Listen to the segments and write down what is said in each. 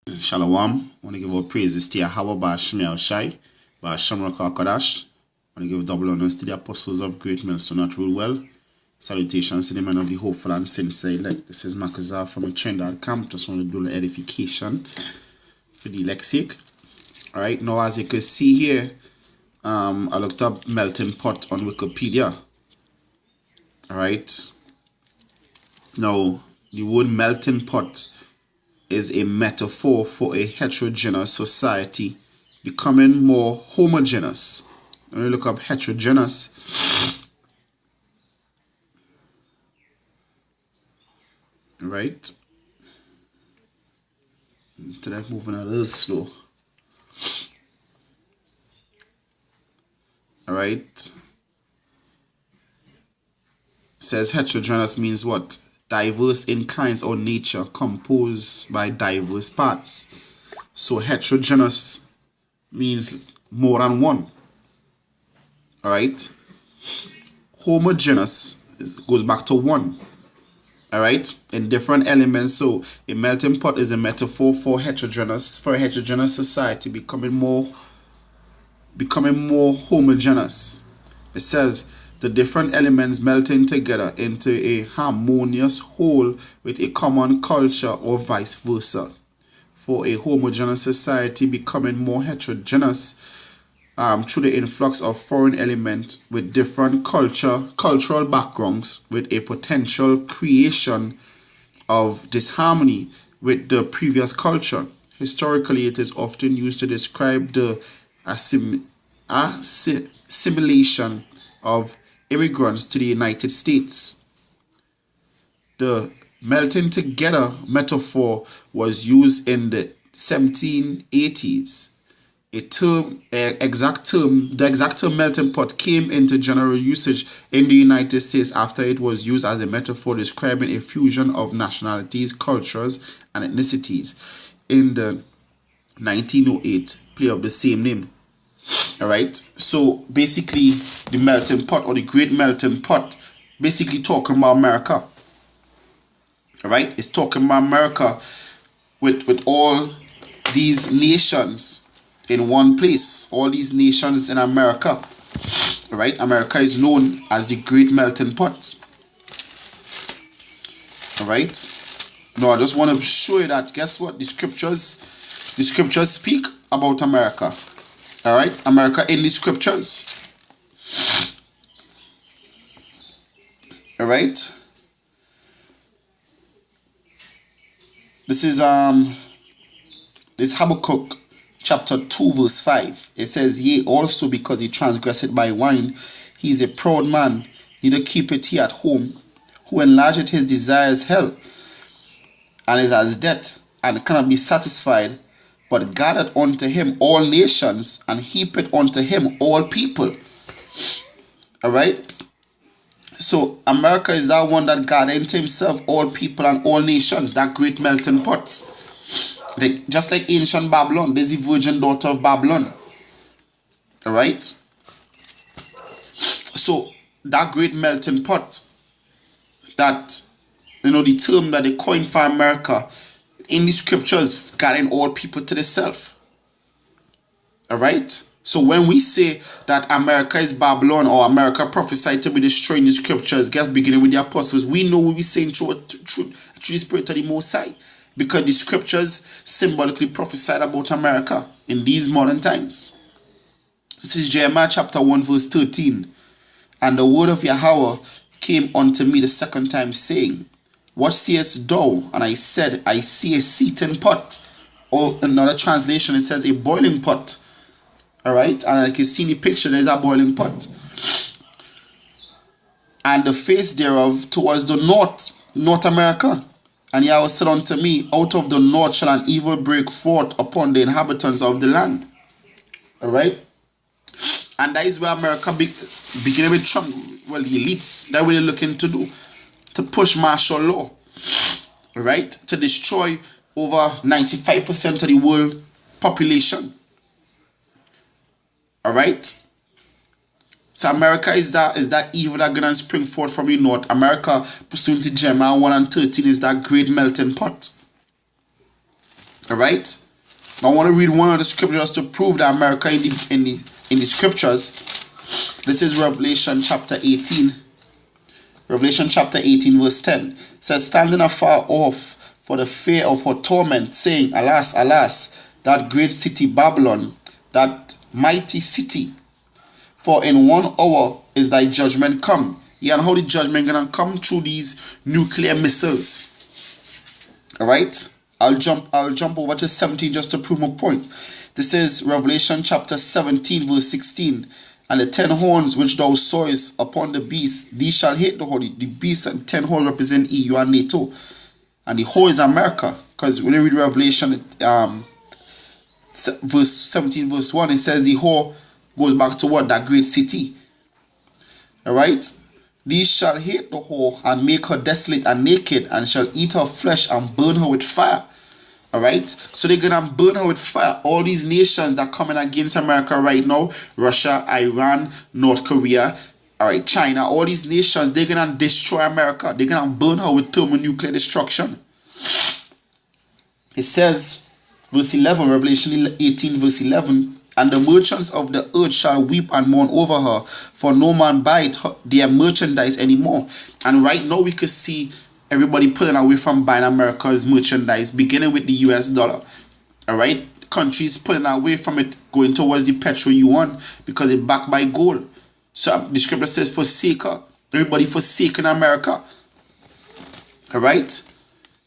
Shalom. I want to give all praises to Yahweh Ba'Shmiel Shai, Ba'Shamra Kakadash. I want to give double honors to the apostles of great men, so not rule well. Salutations to the men of the hopeful and sincere elect. This is Makazar from a Trinidad camp. Just want to do the edification for the lexic. Alright, now as you can see here, I looked up melting pot on Wikipedia. Alright. Now, the word melting pot is a metaphor for a heterogeneous society becoming more homogeneous. When you look up heterogeneous, right? Today I'm moving a little slow. Alright. Says heterogeneous means what? Diverse in kinds or nature, composed by diverse parts. So heterogeneous means more than one. Alright. Homogeneous goes back to one. Alright. In different elements. So a melting pot is a metaphor for a heterogeneous society becoming more homogeneous. It says the different elements melting together into a harmonious whole with a common culture or vice versa. For a homogeneous society becoming more heterogeneous through the influx of foreign elements with different cultural backgrounds, with a potential creation of disharmony with the previous culture. Historically, it is often used to describe the assimilation of immigrants to the United States. The melting together metaphor was used in the 1780s. The exact term melting pot came into general usage in the United States after it was used as a metaphor describing a fusion of nationalities, cultures, and ethnicities in the 1908 play of the same name. Alright, so basically the melting pot or the great melting pot basically talking about America. Alright, it's talking about America with all these nations in one place, all these nations in America. Alright, America is known as the great melting pot. Alright, now I just want to show you that, guess what, the scriptures speak about America. Alright, America in the scriptures. Alright. This is this Habakkuk chapter 2 verse 5. It says, yea, also because he transgressed by wine, he is a proud man, neither keepeth he at home, who enlargeth his desires hell, and is as death, and cannot be satisfied, but gathered unto him all nations, and heaped unto him all people. Alright? So America is that one that gathered into himself all people and all nations, that great melting pot. Just like ancient Babylon, there's the virgin daughter of Babylon. Alright? So that great melting pot, that, the term that they coined for America, in the scriptures, gathering all people to the self. Alright? So when we say that America is Babylon, or America prophesied to be destroyed in the scriptures, beginning with the apostles, we know what we're saying through the Spirit of the Most High. Because the scriptures symbolically prophesied about America in these modern times. This is Jeremiah chapter 1 verse 13. And the word of Yahweh came unto me the second time, saying, what seest thou? And I said, I see a seething pot. Or another translation, it says a boiling pot. Alright? And like you see in the picture, there's a boiling pot. And the face thereof towards the North America. And Yahweh said unto me, out of the north shall an evil break forth upon the inhabitants of the land. Alright? And that is where America beginning with Trump, the elites, that's what they're looking to do. To push martial law, right? To destroy over 95% of the world population. Alright? So America is that evil that gonna spring forth from the north. America, pursuant to Jeremiah 1 and 13, is that great melting pot. All right. Now I want to read one of the scriptures to prove that America in the scriptures. This is Revelation chapter 18. Revelation chapter 18 verse 10. It says, standing afar off for the fear of her torment, saying, alas, alas, that great city Babylon, that mighty city. For in 1 hour is thy judgment come. Yeah, and how the judgment gonna come? Through these nuclear missiles. Alright? I'll jump over to 17 just to prove my point. This is Revelation chapter 17 verse 16. And the 10 horns which thou sawest upon the beast, these shall hate the holy. The beast and 10 horns represent EU and NATO. And the whole is America. Because when you read Revelation verse 17 verse 1, it says the whole goes back to what? That great city. Alright? These shall hate the whore and make her desolate and naked, and shall eat her flesh and burn her with fire. Alright? So they're going to burn her with fire. All these nations that are coming against America right now, Russia, Iran, North Korea, alright, China, all these nations, they're going to destroy America. They're going to burn her with thermonuclear destruction. It says, verse 11, Revelation 18 verse 11, and the merchants of the earth shall weep and mourn over her, for no man buyeth their merchandise anymore. And right now we could see everybody pulling away from buying America's merchandise, beginning with the US dollar. Alright? Countries pulling away from it, going towards the petro yuan, because it's backed by gold. So the scripture says, forsake her. Everybody forsaking America. Alright?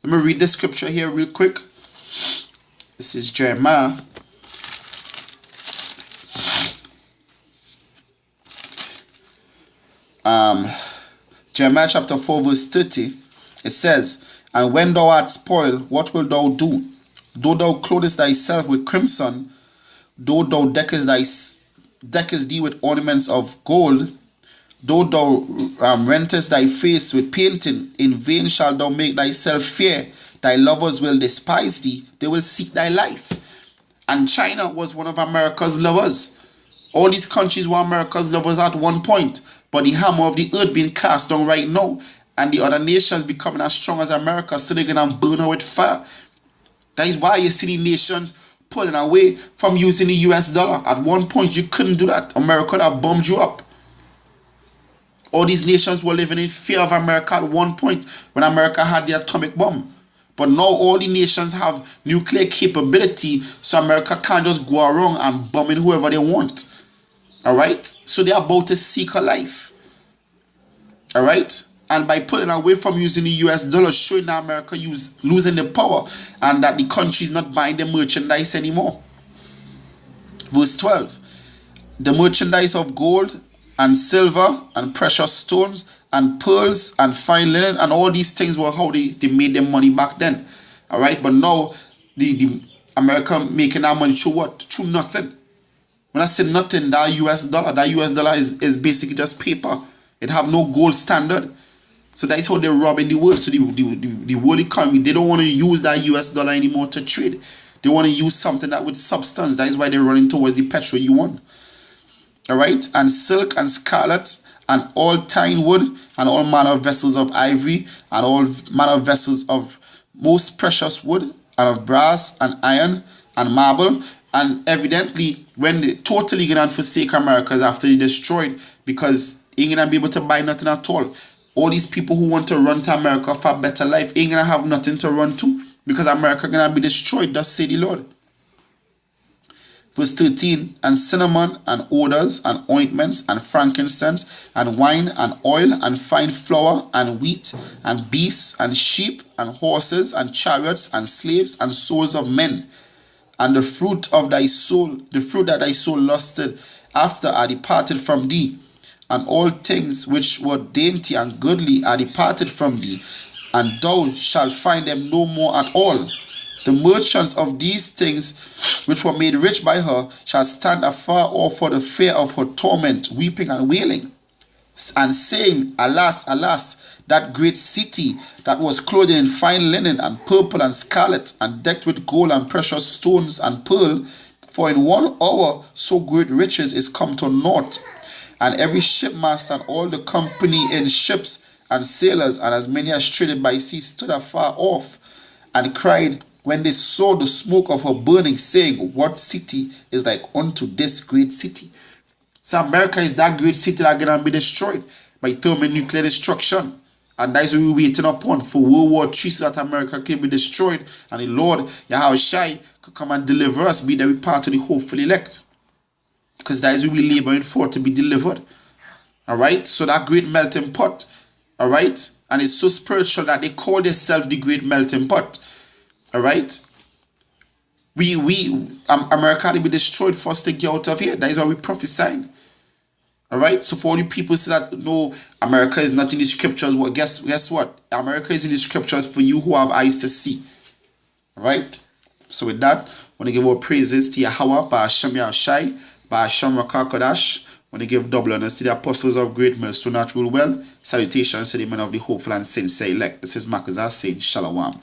Let me read the scripture here real quick. This is Jeremiah. Jeremiah chapter 4 verse 30. It says, and when thou art spoiled, what wilt thou do? Though thou clothest thyself with crimson, though thou deckest thee with ornaments of gold, though thou rentest thy face with painting, in vain shalt thou make thyself fair. Thy lovers will despise thee, they will seek thy life. And China was one of America's lovers. All these countries were America's lovers at one point. But the hammer of the earth being cast down right now, and the other nations becoming as strong as America, so they're going to burn her with fire. That is why you see the nations pulling away from using the US dollar. At one point, you couldn't do that. America that bombed you up. All these nations were living in fear of America at one point when America had the atomic bomb. But now all the nations have nuclear capability, so America can't just go around and bombing whoever they want. Alright? So they're about to seek her life. Alright? And by pulling away from using the US dollar, showing that America losing the power, and that the country is not buying the merchandise anymore. Verse 12. The merchandise of gold and silver and precious stones and pearls and fine linen, and all these things were how they made their money back then. Alright? But now the America making that money through what? Through nothing. When I say nothing, that US dollar is basically just paper. It have no gold standard. So that is how they're robbing the world. So the world economy, they don't want to use that US dollar anymore to trade. They want to use something that with substance. That is why they're running towards the petro yuan. Alright? And silk and scarlet and all tine wood and all manner of vessels of ivory and all manner of vessels of most precious wood and of brass and iron and marble. And evidently, when they totally gonna forsake America after they destroyed, because ain't gonna be able to buy nothing at all. All these people who want to run to America for a better life ain't gonna have nothing to run to, because America gonna be destroyed, thus say the Lord. Verse 13, and cinnamon and odors and ointments and frankincense and wine and oil and fine flour and wheat and beasts and sheep and horses and chariots and slaves and souls of men. And the fruit of thy soul, the fruit that thy soul lusted after, are departed from thee. And all things which were dainty and goodly are departed from thee, and thou shalt find them no more at all. The merchants of these things which were made rich by her shall stand afar off for the fear of her torment, weeping and wailing, and saying, alas, alas, that great city that was clothed in fine linen and purple and scarlet and decked with gold and precious stones and pearl, for in 1 hour so great riches is come to naught. And every shipmaster and all the company in ships and sailors and as many as traded by sea stood afar off and cried, when they saw the smoke of her burning, saying, what city is like unto this great city? So America is that great city that gonna be destroyed by thermonuclear destruction. And that is what we're waiting upon for World War III, so that America can be destroyed. And the Lord, Yahweh Shai, could come and deliver us, be that we part of the hopeful elect. Because that is what we're laboring for, to be delivered. Alright? So that great melting pot. Alright? And it's so spiritual that they call themselves the great melting pot. Alright? America will be destroyed for us to get out of here. That is why we're prophesying. Alright? So for all you people say that, no, America is not in the scriptures, well, guess what? America is in the scriptures for you who have eyes to see. Alright? So with that, I want to give our praises to Yahweh, Ba'ashem Yahushai, Ba'ashem Rakakadash. I want to give double honors to the apostles of great mercy, not rule well. Salutations to the men of the hopeful and sincere elect. This is Makazah saying Shalom.